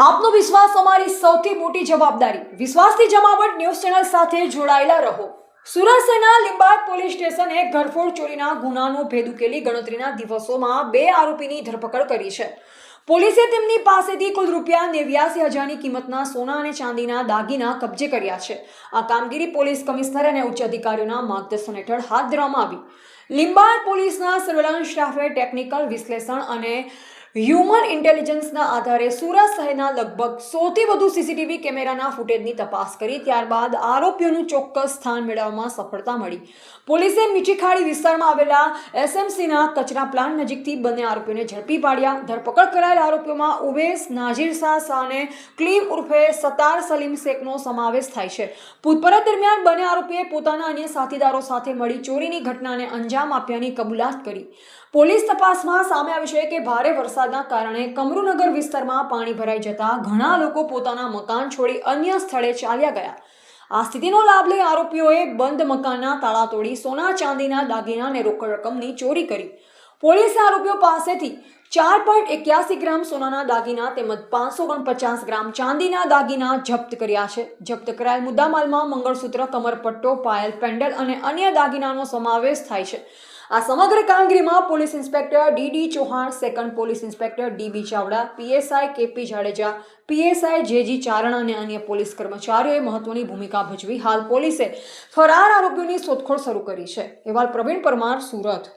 આપનો વિશ્વાસ અમારી સૌથી મોટી જવાબદારી. વિશ્વાસથી જમાવટ ન્યૂઝ ચેનલ સાથે જોડાયેલા રહો. સુરત શહેરના લીંબાયત પોલીસ સ્ટેશને ઘરફોડ ચોરીના ગુનાનો ભેદ ઉકેલી ગણતરીના દિવસોમાં 2 આરોપીની ધરપકડ કરી છે. પોલીસે તેમની પાસેથી કુલ ₹89,000ની કિંમતના સોના અને ચાંદીના દાગીના કબજે કર્યા છે. આ કામગીરી પોલીસ કમિશનર અને ઉચ્ચ અધિકારીઓના માર્ગદર્શન હેઠળ હાથ ધરવામાં આવી. લીંબાયત પોલીસના સર્વેલન્સ સ્ટાફે ટેકનિકલ વિશ્લેષણ અને હ્યુમન ઇન્ટેલિજન્સના આધારે સુરત શહેરના લગભગ 100થી વધુ સીસીટીવી કેમેરાના ફૂટેજની તપાસ કરી ત્યારબાદ આરોપીઓનું ચોક્કસ સ્થાન મેળવવામાં સફળતા મળી. પોલીસે મીઠીખાડી વિસ્તારમાં આવેલા એસએમસીના કચરા પ્લાન્ટ નજીકથી બંને આરોપીઓને ઝડપી પાડ્યા. ધરપકડ કરાયેલ આરોપીઓમાં ઉવેસ નાઝીર શાહ અને ક્લીમ ઉર્ફે સતાર સલીમ શેખનો સમાવેશ થાય છે. પૂછપરછ દરમિયાન બંને આરોપીએ પોતાના અન્ય સાથીદારો સાથે મળી ચોરીની ઘટનાને અંજામ આપ્યાની કબૂલાત કરી. પોલીસ તપાસમાં સામે આવ્યું છે કે ભારે વરસાદના કારણે કમરુનગર વિસ્તારમાં પાણી ભરાઈ જતા ઘણા લોકો પોતાના મકાન છોડી અન્ય સ્થળે ચાલ્યા ગયા. આ સ્થિતિનો લાભ લઈ આરોપીઓએ બંધ મકાનના તાળા તોડી સોના ચાંદીના દાગીના અને રોકડ રકમની ચોરી કરી. પોલીસે આરોપીઓ પાસેથી 4.81 ગ્રામ સોનાના દાગીના તેમજ 549 ગ્રામ ચાંદીના દાગીના જપ્ત કર્યા છે. જપ્ત કરાયેલ મુદ્દામાલમાં મંગળસૂત્ર, કમરપટ્ટો, પાયલ, પેન્ડલ અને અન્ય દાગીનાનો સમાવેશ થાય છે. આ સમગ્ર કામગીરીમાં police inspector D Chauhan, second police inspector D Chavda, PSI KP Jadeja, PSI JG Charan અને અન્ય પોલીસ કર્મચારીઓએ મહત્વની ભૂમિકા ભજવી. હાલ પોલીસે ફરાર આરોપીઓની શોધખોળ શરૂ કરી છે. અહેવાલ પ્રવીણ પરમાર, સુરત.